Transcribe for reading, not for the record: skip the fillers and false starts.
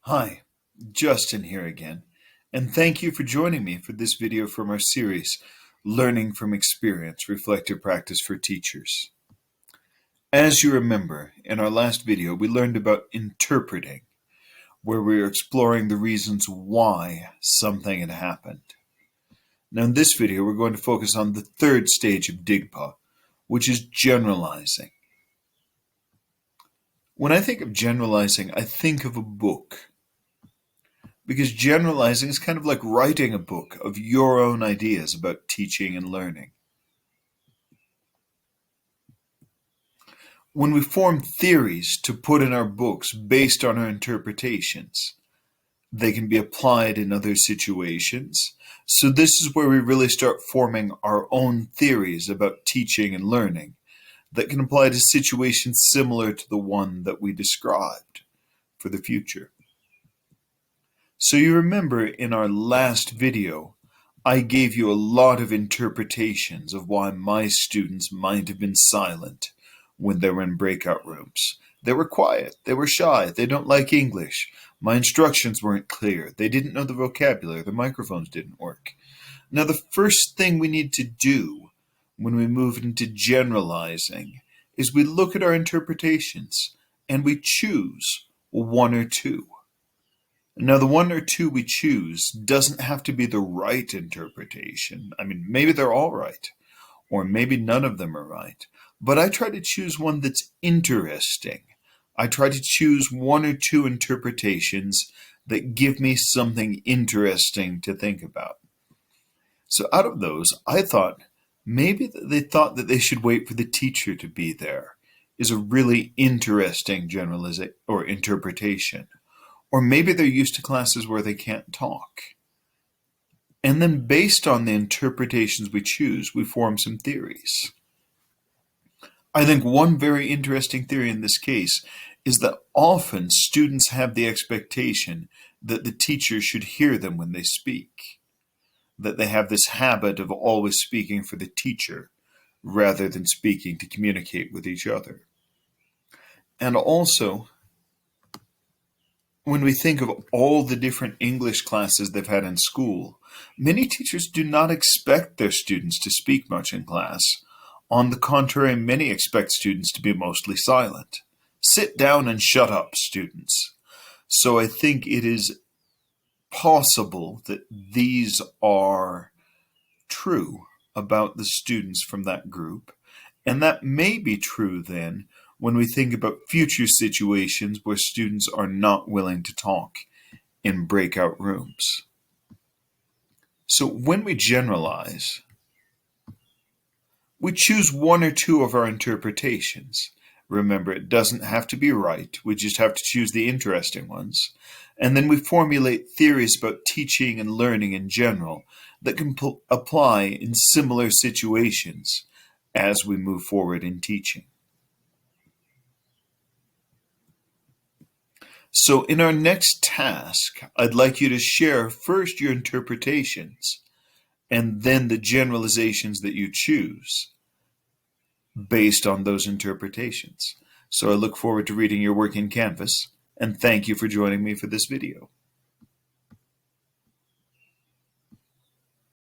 Hi, Justin here again, and thank you for joining me for this video from our series, Learning from Experience, Reflective Practice for Teachers. As you remember, in our last video, we learned about interpreting, where we were exploring the reasons why something had happened. Now in this video, we're going to focus on the third stage of DIGPA, which is generalizing. When I think of generalizing, I think of a book. Because generalizing is kind of like writing a book of your own ideas about teaching and learning. When we form theories to put in our books based on our interpretations, they can be applied in other situations. So this is where we really start forming our own theories about teaching and learning that can apply to situations similar to the one that we described for the future. So you remember in our last video, I gave you a lot of interpretations of why my students might have been silent when they were in breakout rooms. They were quiet, they were shy, they don't like English, my instructions weren't clear, they didn't know the vocabulary, the microphones didn't work. Now the first thing we need to do when we move into generalizing is we look at our interpretations and we choose one or two. Now, the one or two we choose doesn't have to be the right interpretation. I mean, maybe they're all right, or maybe none of them are right. But I try to choose one that's interesting. I try to choose one or two interpretations that give me something interesting to think about. So out of those, I thought maybe they thought that they should wait for the teacher to be there is a really interesting generalization or interpretation. Or maybe they're used to classes where they can't talk. And then based on the interpretations we choose, we form some theories. I think one very interesting theory in this case is that often students have the expectation that the teacher should hear them when they speak. That they have this habit of always speaking for the teacher rather than speaking to communicate with each other. And also, when we think of all the different English classes they've had in school, many teachers do not expect their students to speak much in class. On the contrary, many expect students to be mostly silent. Sit down and shut up, students. So I think it is possible that these are true about the students from that group. And that may be true then when we think about future situations where students are not willing to talk in breakout rooms. So when we generalize, we choose one or two of our interpretations. Remember, it doesn't have to be right. We just have to choose the interesting ones. And then we formulate theories about teaching and learning in general that can apply in similar situations as we move forward in teaching. So in our next task, I'd like you to share first your interpretations and then the generalizations that you choose based on those interpretations. So I look forward to reading your work in Canvas, and thank you for joining me for this video.